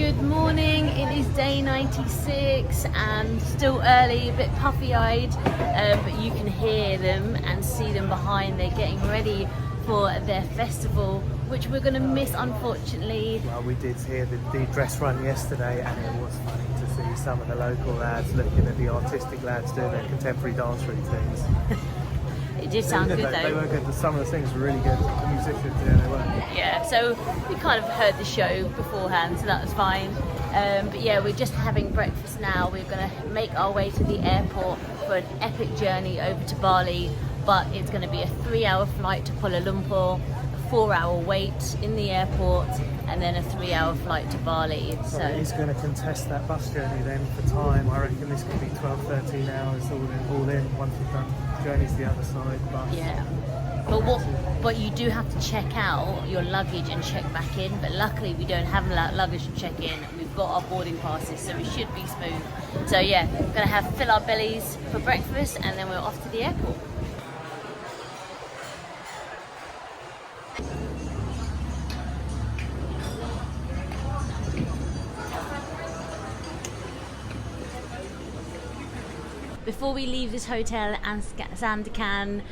Good morning, it is day 96 and still early, a bit puffy-eyed, but you can hear them and see them behind. They're getting ready for their festival, which we're going to miss unfortunately. Well, we did hear the dress run yesterday, and it was funny to see some of the local lads looking at the artistic lads doing their contemporary dance routines. It did sound good though. They were good. Some of the things were really good. The musicians, yeah, they were. Yeah, so we kind of heard the show beforehand, so that was fine. But yeah, we're just having breakfast now. We're going to make our way to the airport for an epic journey over to Bali, but it's going to be a 3-hour flight to Kuala Lumpur, a 4-hour wait in the airport, and then a 3-hour flight to Bali. So he's going to contest that bus journey then for time. I reckon this could be 12-13 hours all in once we've done journeys the other side. But yeah. But you do have to check out your luggage and check back in. But luckily we don't have luggage to check in. We've got our boarding passes, so we should be smooth. So yeah, we're gonna fill our bellies for breakfast, and then we're off to the airport. Before we leave this hotel and Sandakan,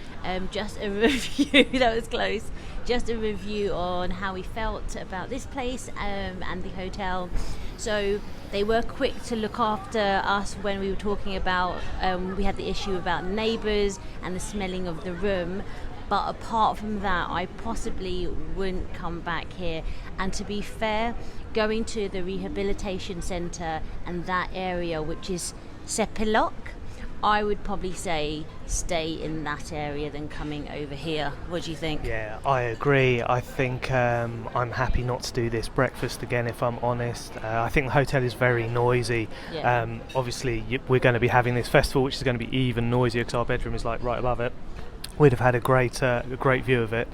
just a review, that was close, just a review on how we felt about this place and the hotel. So they were quick to look after us when we were talking about, we had the issue about neighbours and the smelling of the room. But apart from that, I possibly wouldn't come back here. And to be fair, going to the rehabilitation centre and that area, which is Sepilok, I would probably say stay in that area than coming over here. What do you think? Yeah, I agree. I think I'm happy not to do this breakfast again, if I'm honest. I think the hotel is very noisy. Yeah. Obviously, we're going to be having this festival, which is going to be even noisier because our bedroom is like right above it. We'd have had a great view of it.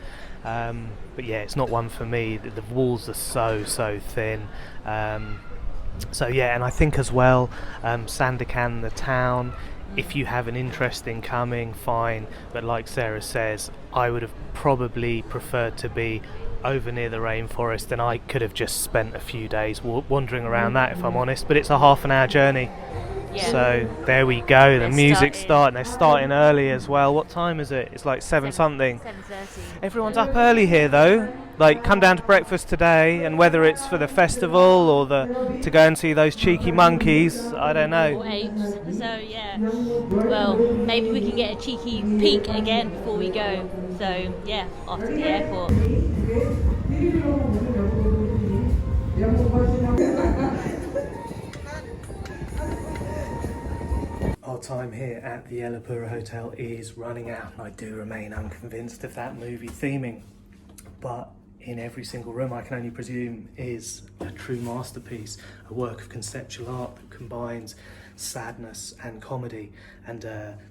But yeah, it's not one for me. The walls are so thin. So yeah, and I think as well, Sandakan, the town, if you have an interest in coming, fine, but like Sarah says, I would have probably preferred to be over near the rainforest, and I could have just spent a few days wandering around that, if I'm honest, but it's a half-an-hour journey. Yeah. So there we go, the music's starting. They're starting early as well. What time is it? It's like 7 something. 7:30. Everyone's up early here though. Like, come down to breakfast today, and whether it's for the festival or to go and see those cheeky monkeys, I don't know. Or apes. So yeah, well, maybe we can get a cheeky peek again before we go. So yeah, off to the airport. Our time here at the Elopura Hotel is running out, and I do remain unconvinced of that movie theming. But in every single room, I can only presume, is a true masterpiece, a work of conceptual art that combines sadness and comedy, and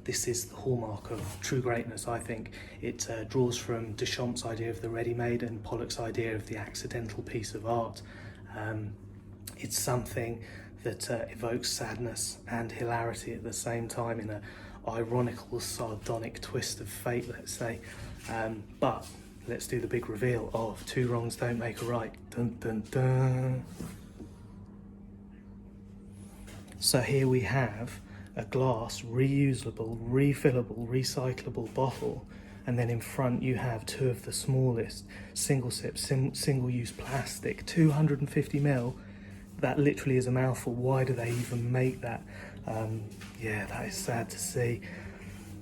this is the hallmark of true greatness, I think. It draws from Duchamp's idea of the ready-made and Pollock's idea of the accidental piece of art. It's something that evokes sadness and hilarity at the same time, in an ironical, sardonic twist of fate, let's say. But let's do the big reveal of two wrongs don't make a right. Dun, dun, dun. So here we have a glass, reusable, refillable, recyclable bottle, and then in front you have two of the smallest single-sip, single-use plastic, 250ml. That literally is a mouthful. Why do they even make that? Yeah, that is sad to see.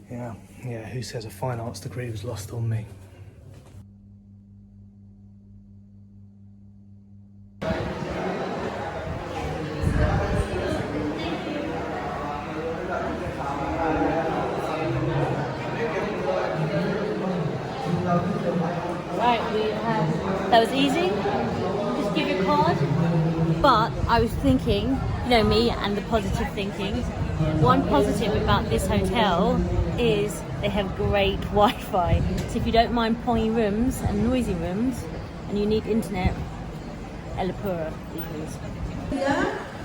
Yeah, who says a fine arts degree was lost on me? Right, that was easy. Just give your card. But I was thinking, you know me and the positive thinking. One positive about this hotel is they have great Wi-Fi. So if you don't mind pongy rooms and noisy rooms, and you need internet, Elopura is.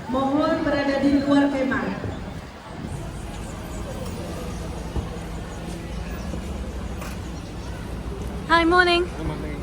Mohon berada di luar kemah. Hi, morning. Good morning.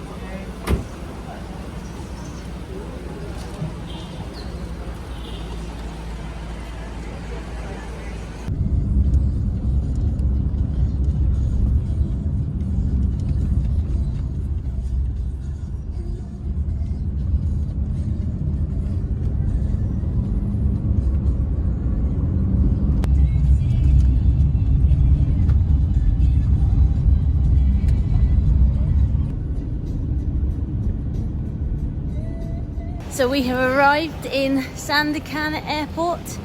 So we have arrived in Sandakan airport.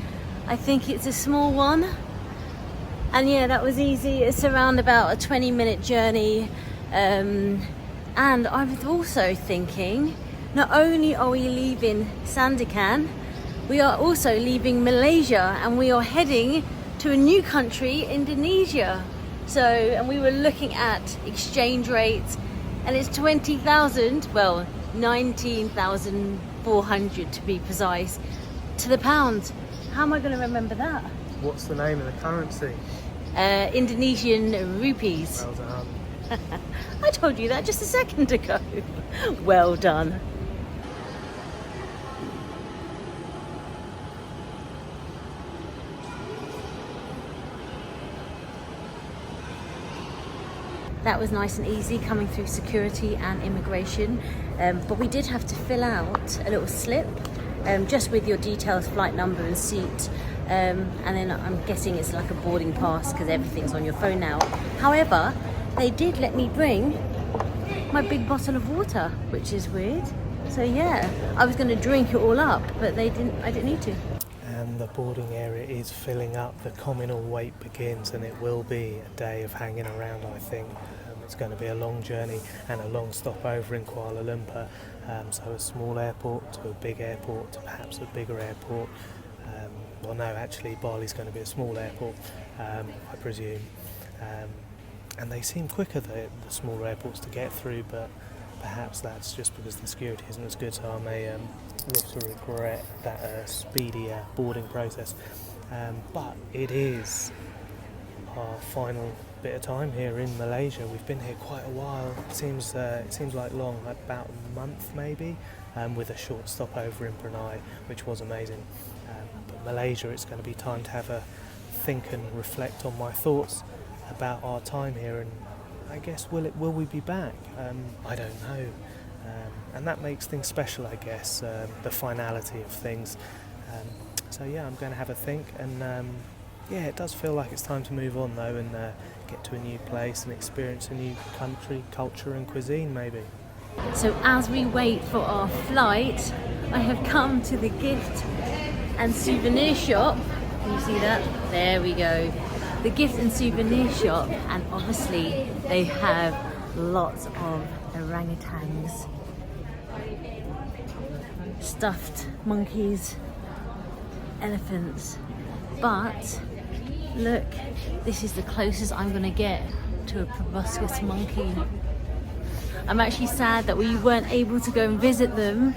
I think it's a small one. And yeah, that was easy. It's around about a 20-minute journey. And I was also thinking, not only are we leaving Sandakan, we are also leaving Malaysia and we are heading to a new country, Indonesia. So, and we were looking at exchange rates and it's 20,000, well, 19,400 to be precise, to the pound. How am I going to remember that? What's the name of the currency? Indonesian rupees. Well done. I told you that just a second ago. Well done. That was nice and easy coming through security and immigration, but we did have to fill out a little slip just with your details, flight number and seat, and then I'm guessing it's like a boarding pass because everything's on your phone now. However, they did let me bring my big bottle of water, which is weird. So yeah, I was going to drink it all up, but I didn't need to. And the boarding area is filling up. The communal wait begins and it will be a day of hanging around, I think. It's going to be a long journey and a long stopover in Kuala Lumpur. So a small airport to a big airport to perhaps a bigger airport. Well, no, actually Bali's going to be a small airport, I presume. And they seem quicker, the smaller airports, to get through, but perhaps that's just because the security isn't as good, so I may live to regret that speedy boarding process. But it is our final bit of time here in Malaysia. We've been here quite a while. It seems like long, about a month maybe, with a short stopover in Brunei, which was amazing. But Malaysia, it's going to be time to have a think and reflect on my thoughts about our time here, and I guess will we be back? I don't know, and that makes things special, I guess, the finality of things. So yeah, I'm going to have a think, and yeah, it does feel like it's time to move on though, and get to a new place and experience a new country, culture and cuisine maybe. So as we wait for our flight, I have come to the gift and souvenir shop. Can you see that? There we go. The gift and souvenir shop, and obviously they have lots of orangutans, stuffed monkeys, elephants, but look, this is the closest I'm going to get to a proboscis monkey. I'm actually sad that we weren't able to go and visit them,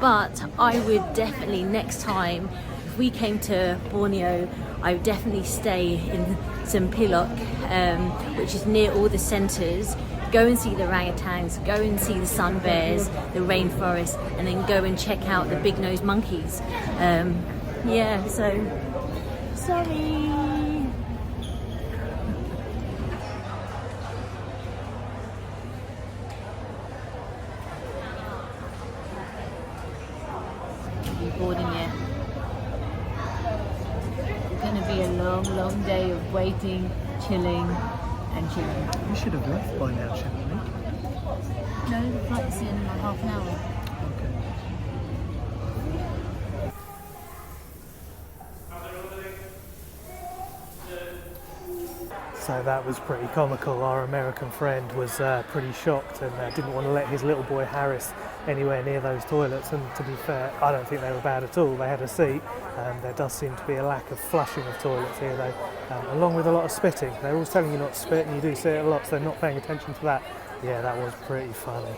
but I would definitely next time, if we came to Borneo, I would definitely stay in Sempilok, which is near all the centres. Go and see the orangutans, go and see the sun bears, the rainforest, and then go and check out the big-nosed monkeys. Yeah, so sorry. Boarding yet. It's going to be a long, long day of waiting, chilling, and chilling. We should have left by now, shouldn't we? No, the flight's in like half an hour. So that was pretty comical. Our American friend was pretty shocked and didn't want to let his little boy Harris anywhere near those toilets, and to be fair, I don't think they were bad at all. They had a seat. There does seem to be a lack of flushing of toilets here though, along with a lot of spitting. They're always telling you not to spit and you do see it a lot, so they're not paying attention to that. Yeah, that was pretty funny.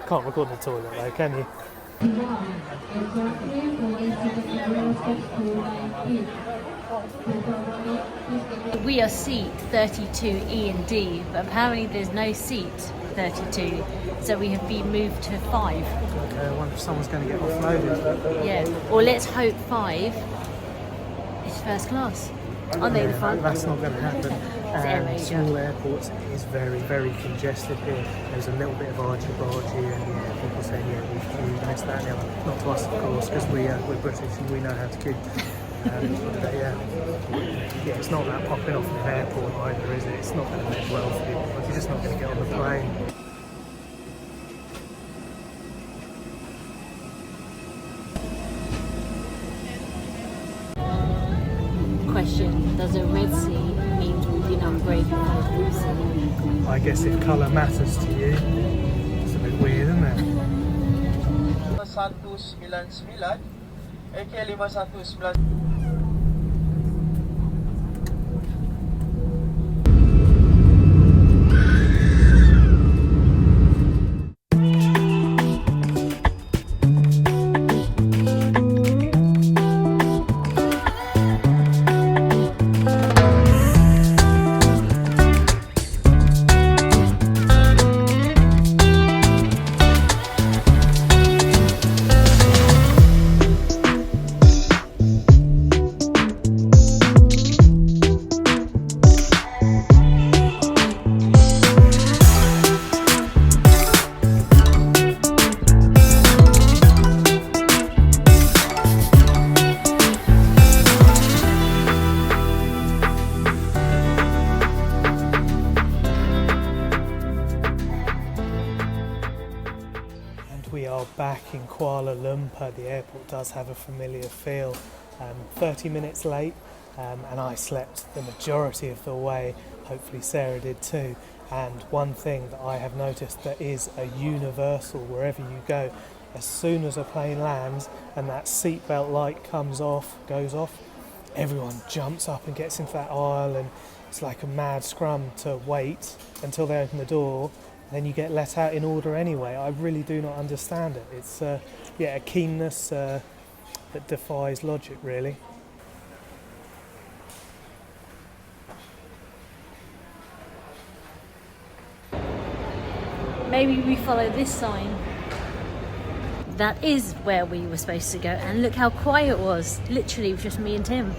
Can't record the toilet though, can you? We are seat 32 E and D, but apparently there's no seat 32, so we have been moved to 5. Okay, I wonder if someone's going to get offloaded. Yeah, or let's hope 5 is first class. Aren't they the fun? That's not going to happen. Air Small airports is very, very congested here. There's a little bit of argy-bargy, and yeah, people saying, yeah, we missed that now. Not to us, of course, because we're British and we know how to queue. But yeah, it's not that popping off in an airport either, is it? It's not going to make well for you. You're just not going to get on the plane. question, does a Red Sea mean to be an upgrade from a blue sea? I guess if colour matters to you, it's a bit weird, isn't it? 199 EK519. We are back in Kuala Lumpur. The airport does have a familiar feel. 30 minutes late, and I slept the majority of the way. Hopefully Sarah did too. And one thing that I have noticed that is a universal wherever you go, as soon as a plane lands and that seatbelt light goes off, everyone jumps up and gets into that aisle, and it's like a mad scrum to wait until they open the door. Then you get let out in order anyway. I really do not understand it. It's a keenness that defies logic, really. Maybe we follow this sign. That is where we were supposed to go, and look how quiet it was. Literally, it was just me and Tim.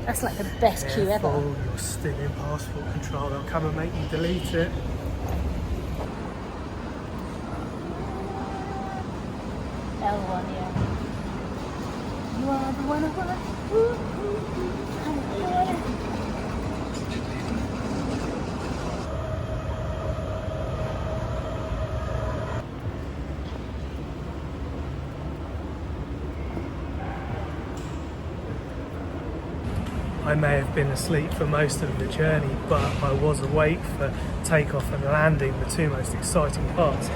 That's like the best queue ever. You're still in passport control. They'll come and make you delete it. L1, yeah. You are the one I want. I may have been asleep for most of the journey, but I was awake for takeoff and landing, the two most exciting parts.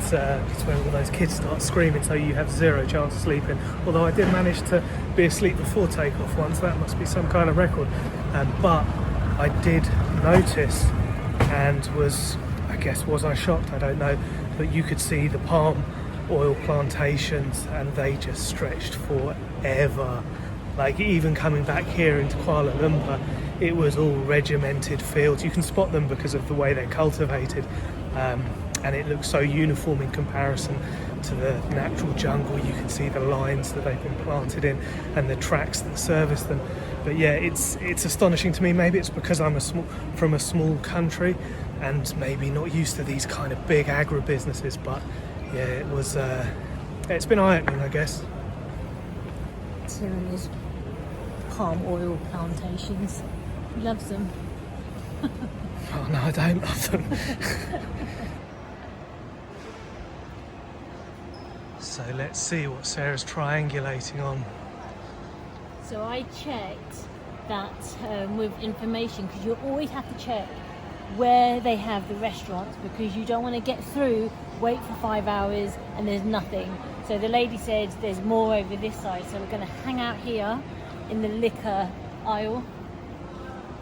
It's when all those kids start screaming, so you have zero chance of sleeping. Although I did manage to be asleep before takeoff once, that must be some kind of record. But I did notice, and was I shocked? I don't know. But you could see the palm oil plantations, and they just stretched forever. Like, even coming back here into Kuala Lumpur, it was all regimented fields. You can spot them because of the way they're cultivated. And it looks so uniform in comparison to the natural jungle. You can see the lines that they've been planted in and the tracks that service them. But yeah, it's astonishing to me. Maybe it's because I'm from a small country and maybe not used to these kind of big agribusinesses. But yeah, it was. It's been eye-opening, I guess. Tim is palm oil plantations. He loves them. Oh no, I don't love them. So let's see what Sarah's triangulating on. So I checked that with information, because you always have to check where they have the restaurants, because you don't want to get through, wait for 5 hours and there's nothing. So the lady said there's more over this side, so we're going to hang out here in the liquor aisle.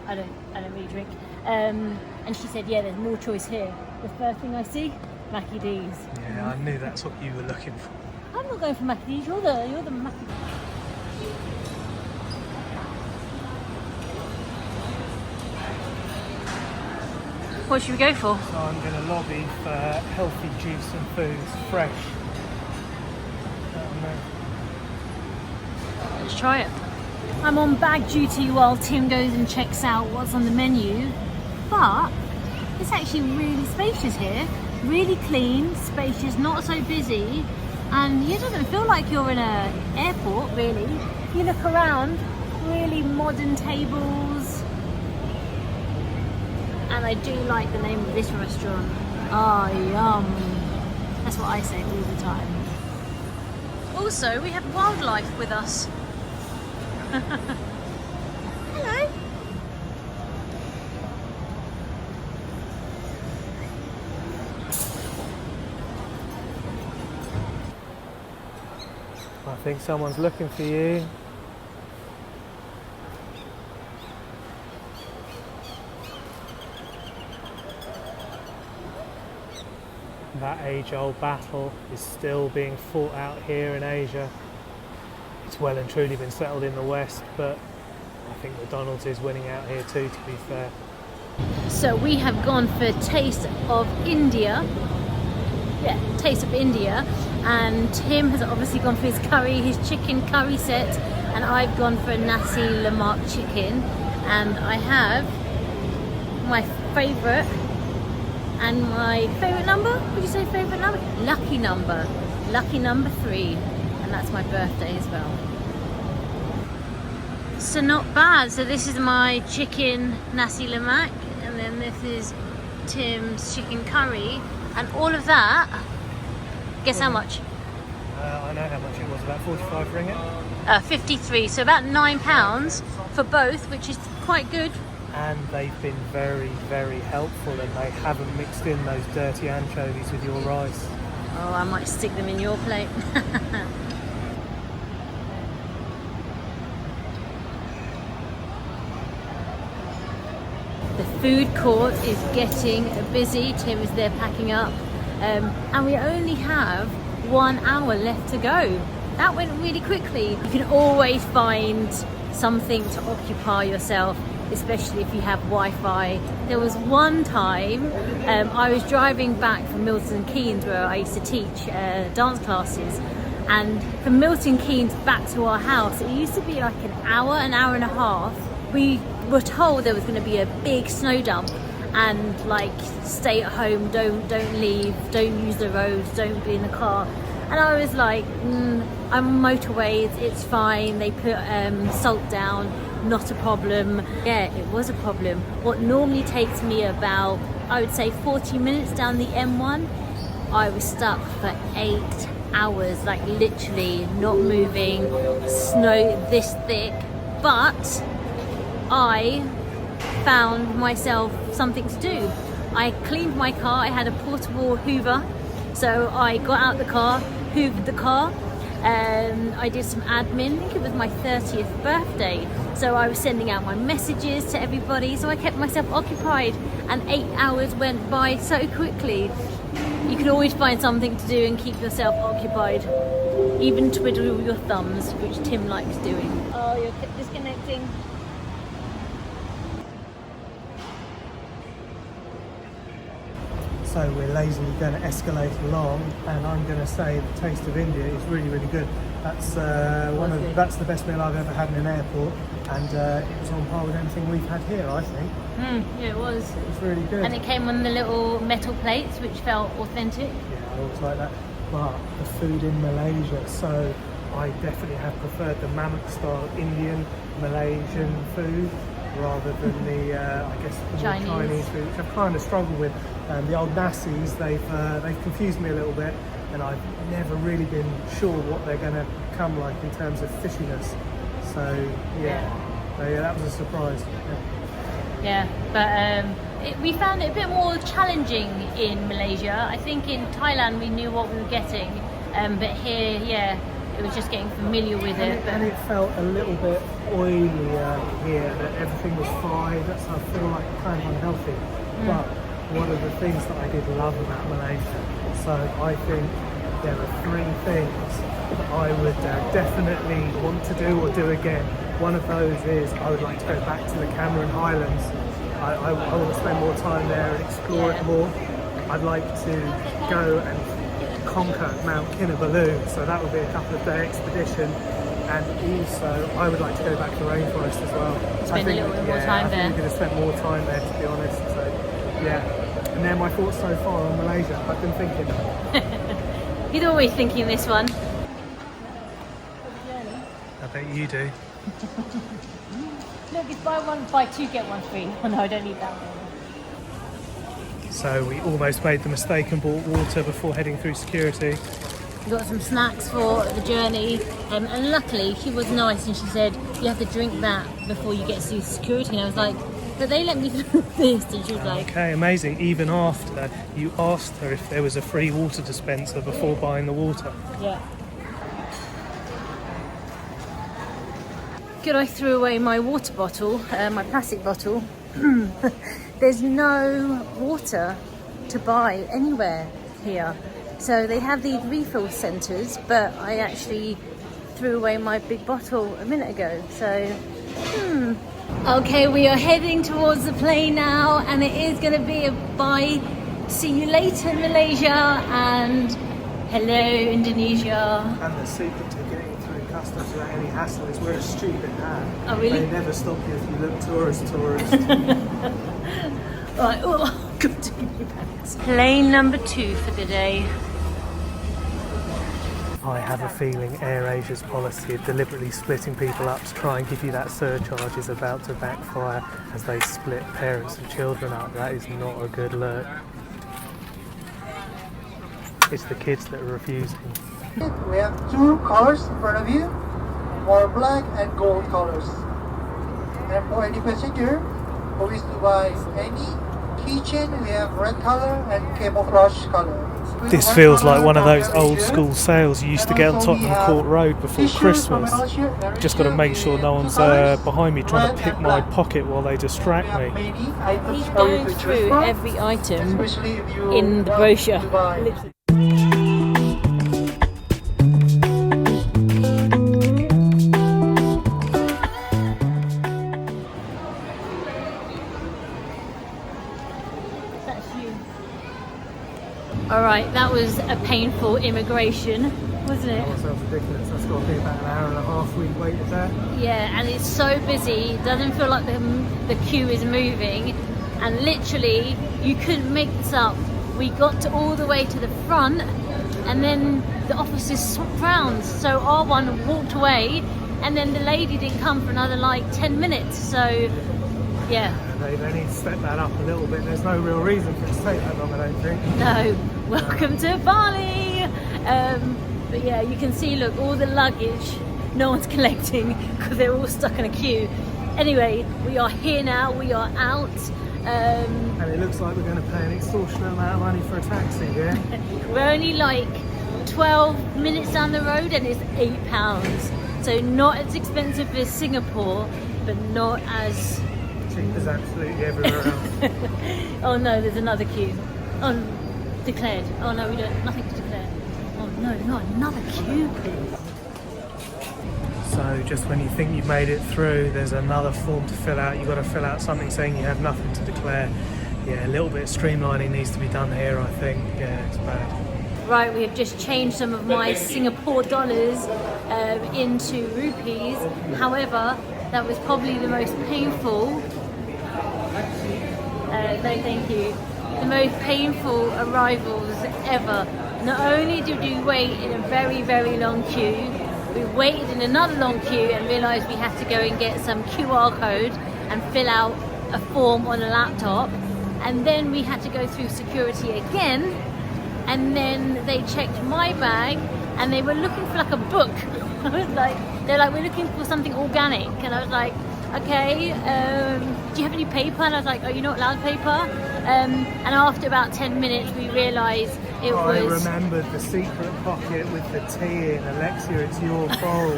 I don't really drink. And she said, yeah, there's more choice here. The first thing I see, Mackie D's. Yeah, I knew that's what you were looking for. I'm not going for Mackie D's, you're the Mackie D's. What should we go for? So I'm going to lobby for healthy juice and foods, fresh. Let's try it. I'm on bag duty while Tim goes and checks out what's on the menu, but it's actually really spacious here. Really clean, spacious, not so busy, and it doesn't feel like you're in an airport really. If you look around, really modern tables, and I do like the name of this restaurant. Ah, yum. That's what I say all the time. Also, we have wildlife with us. Hello. think someone's looking for you. That age-old battle is still being fought out here in Asia. It's well and truly been settled in the West, but I think McDonald's is winning out here too, to be fair. So we have gone for Taste of India. Yeah, Taste of India. And Tim has obviously gone for his curry, his chicken curry set. And I've gone for a nasi lemak chicken. And I have my favourite and my favourite number. Would you say favourite number? Lucky number. Lucky number 3. And that's my birthday as well. So not bad. So this is my chicken nasi lemak. And then this is Tim's chicken curry. And all of that, guess how much? I know how much it was, about 45 ringgit. 53, so about £9 for both, which is quite good. And they've been very, very helpful, and they haven't mixed in those dirty anchovies with your rice. Oh, I might stick them in your plate. The food court is getting busy. Tim is there packing up, and we only have 1 hour left to go. That went really quickly. You can always find something to occupy yourself, especially if you have Wi-Fi. There was one time I was driving back from Milton Keynes, where I used to teach dance classes, and from Milton Keynes back to our house, it used to be like an hour and a half. We were told there was going to be a big snow dump, and like, stay at home, don't leave, don't use the roads, don't be in the car. And I was like, I'm on motorways, it's fine, they put salt down, not a problem. Yeah, it was a problem. What normally takes me about, I would say 40 minutes down the M1, I was stuck for 8 hours, like literally not moving, snow this thick. But I found myself something to do. I cleaned my car. I had a portable hoover, so I got out the car, hoovered the car. I did some admin. I think it was my 30th birthday, so I was sending out my messages to everybody, so I kept myself occupied, and 8 hours went by so quickly. You can always find something to do and keep yourself occupied, even twiddle your thumbs, which Tim likes doing. Oh, you're disconnecting. So we're lazily going to escalate along, and I'm going to say the Taste of India is really, really good. That's that's the best meal I've ever had in an airport, and it was on par with anything we've had here, I think. Yeah, it was. It was really good. And it came on the little metal plates, which felt authentic. Yeah, I always like that. But the food in Malaysia, so I definitely have preferred the Mamak style Indian Malaysian food rather than the I guess the more Chinese food, which I've kind of struggled with. The old nasis, they've confused me a little bit, and I've never really been sure what they're going to come like in terms of fishiness. So yeah, that was a surprise. Yeah, but we found it a bit more challenging in Malaysia. I think in Thailand we knew what we were getting, but here, yeah, it was just getting familiar with it. And it felt a little bit oilier here, that everything was fried. That's how I feel like kind of unhealthy. But one of the things that I did love about Malaysia, so I think there are 3 things that I would definitely want to do or do again. One of those is I would like to go back to the Cameron Highlands. I want to spend more time there and explore it more. I'd like to go and conquer Mount Kinabalu, so that would be a couple of day expedition. And also, I would like to go back to the rainforest as well. Spend a little bit more time there. I'm going to spend more time there, to be honest. So, yeah. And they're my thoughts so far on Malaysia. I've been thinking. You're always thinking this one. I bet you do. Look, it's buy 2 get 1 free. Oh no, I don't need that one. So we almost made the mistake and bought water before heading through security. We got some snacks for the journey, and luckily she was nice and she said you have to drink that before you get through security, and I was like, but they let me through this, and she was like, okay, amazing. Even after you asked her if there was a free water dispenser before buying the water. Yeah. good I threw away my water bottle, my plastic bottle. There's no water to buy anywhere here. So they have these refill centres, but I actually threw away my big bottle a minute ago. So, Okay, we are heading towards the plane now, and it is going to be a bye. See you later, Malaysia, and hello, Indonesia. And the secret to getting through customs without any hassle is wear a stupid hat. Oh, really? They never stop you if you look tourist. Right, oh, good to give you back. Plane number 2 for the day. I have a feeling AirAsia's policy of deliberately splitting people up to try and give you that surcharge is about to backfire as they split parents and children up. That is not a good look. It's the kids that are refusing. We have 2 colors in front of you, for black and gold colors. And for any passenger who wishes to buy any keychain, we have red color and camouflage color. This feels like one of those old school sales you used to get on Tottenham Court Road before Christmas. Just got to make sure no one's behind me trying to pick my pocket while they distract me. He's going through every item in the brochure. Literally. Alright, that was a painful immigration, wasn't it? That sounds ridiculous. That's got to be about an hour and a half we waited there. Yeah, and it's so busy, it doesn't feel like the queue is moving, and literally, you couldn't make this up. We got all the way to the front, and then the officers swapped round, so our one walked away, and then the lady didn't come for another like 10 minutes, so yeah. They need to step that up a little bit. There's no real reason for it to take that long, I don't think. No, welcome to Bali! But yeah, you can see, look, all the luggage, no one's collecting because they're all stuck in a queue. Anyway, we are here now, we are out. And it looks like we're going to pay an extortionate amount of money for a taxi here. We're only like 12 minutes down the road and it's £8. So not as expensive as Singapore, but not as cheap as absolutely everywhere else. Oh no, there's another queue. Oh, declared. Oh no, we don't, nothing to declare. Oh no, not another queue. So just when you think you've made it through, there's another form to fill out. You've got to fill out something saying you have nothing to declare. Yeah, a little bit of streamlining needs to be done here, I think. Yeah, it's bad. Right, we have just changed some of my Singapore dollars into rupees. However, that was probably the most painful. No, thank you. The most painful arrivals ever. Not only did we wait in a very, very long queue, we waited in another long queue and realised we had to go and get some QR code and fill out a form on a laptop. And then we had to go through security again. And then they checked my bag and they were looking for like a book. I was like, they're like, we're looking for something organic. And I was like, okay, do you have any paper? And I was like, are you not allowed paper? And after about 10 minutes, we realised it was... I remembered the secret pocket with the tea in. Alexia, it's your fault.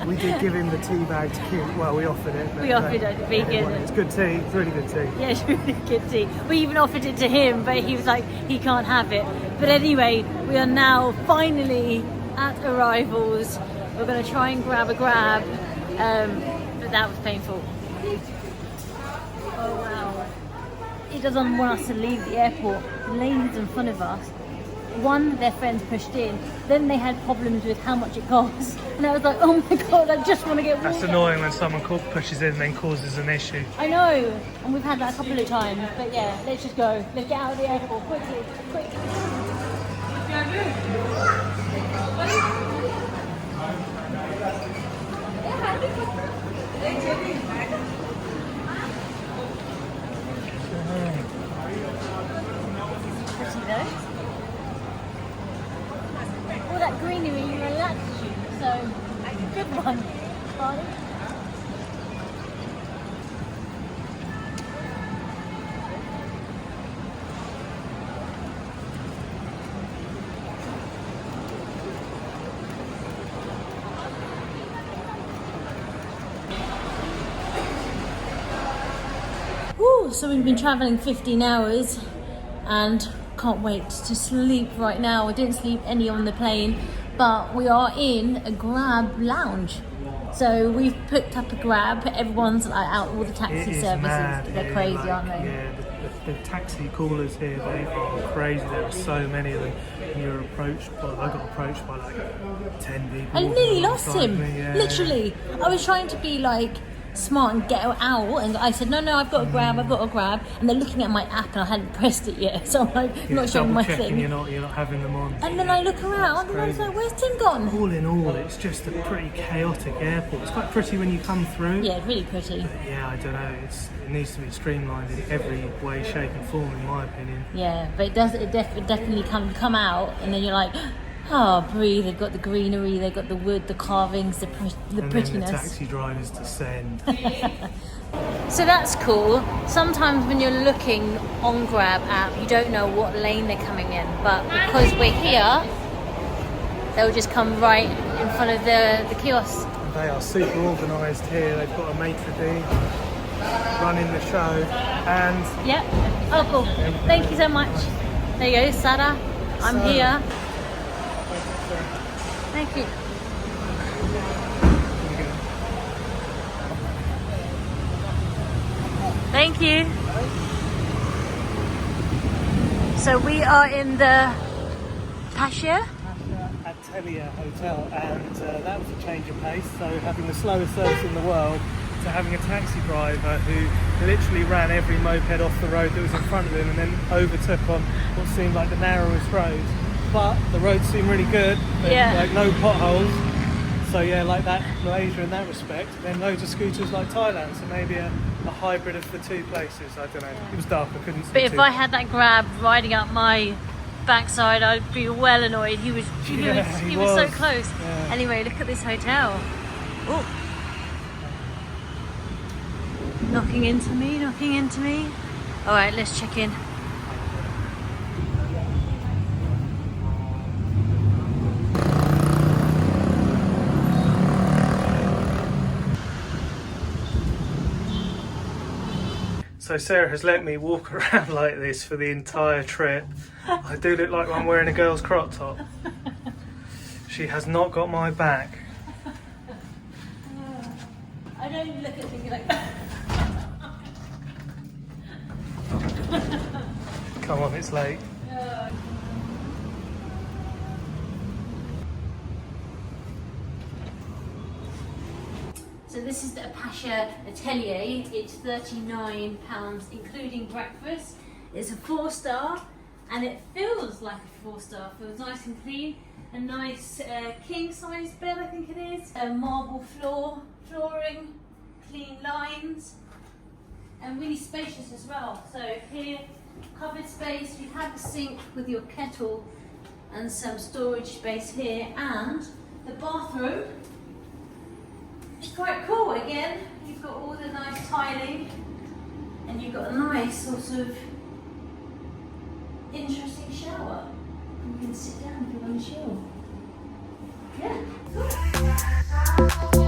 We did give him the tea bag to keep. Well, we offered it. We offered it, vegan. It's good tea. It's really good tea. Yeah, it's really good tea. We even offered it to him, but he was like, he can't have it. But anyway, we are now finally at arrivals. We're going to try and grab a grab. But that was painful. Oh wow. He doesn't want us to leave the airport. The ladies in front of us, one, their friends pushed in, then they had problems with how much it costs. And I was like, oh my god, I just want to get water. That's annoying when someone pushes in and then causes an issue. I know, and we've had that a couple of times. But yeah, let's just go. Let's get out of the airport quickly, quickly. All that greenery relaxes you, so good one, Bali. So we've been travelling 15 hours and can't wait to sleep right now. I didn't sleep any on the plane, but we are in a Grab lounge. So we've picked up a Grab. Everyone's like out, all the taxi services. Mad They're here, crazy, like, aren't they? Yeah, the taxi callers here, they are crazy. There are so many of them. And you're approached by, I got approached by like 10 people. I nearly lost alongside him. me, yeah. Literally. I was trying to be like smart and get out, and I said, no, I've got a Grab, and they're looking at my app and I hadn't pressed it yet, so I'm like, Yeah, not showing my double-checking thing. you're not having them on. And then I look around and I was like, where's Tim gone? All in all, it's just a pretty chaotic airport. It's quite pretty when you come through. Yeah, really pretty. Yeah, I don't know. It needs to be streamlined in every way, shape, and form, in my opinion. Yeah, but it definitely come out, and then you're like, oh, breathe. They've got the greenery, they've got the wood, the carvings, the And prettiness. then the taxi drivers descend. So that's cool. Sometimes when you're looking on Grab app, you don't know what lane they're coming in, but because we're here, they'll just come right in front of the kiosk. They are super organised here. They've got a maitre d' running the show, and Yep. Oh, cool. Thank you so much. There you go, Sarah. I'm here. Thank you. Thank you. So we are in the Passha Aterlier Hotel, and that was a change of pace. So having the slowest service in the world to having a taxi driver who literally ran every moped off the road that was in front of him and then overtook on what seemed like the narrowest road. But the roads seem really good. Yeah. Like no potholes. So yeah, like that Malaysia in that respect. Then loads of scooters like Thailand. So maybe a hybrid of the two places. I don't know. It was dark. I couldn't see. But if too. I had that Grab riding up my backside, I'd be well annoyed. He was so close. Yeah. Anyway, look at this hotel. Oh, knocking into me. All right, let's check in. So Sarah has let me walk around like this for the entire trip. I do look like I'm wearing a girl's crop top. She has not got my back. I don't look at things like that. Come on, it's late. So this is the Passha Aterlier. It's £39 including breakfast. It's a 4-star and it feels like a 4-star. Feels nice and clean. A nice king size bed, I think it is. A marble flooring, clean lines, and really spacious as well. So here, covered space. You have a sink with your kettle and some storage space here, and the bathroom. It's quite cool again. You've got all the nice tiling and you've got a nice sort of interesting shower. You can sit down if you want to chill. Yeah, cool.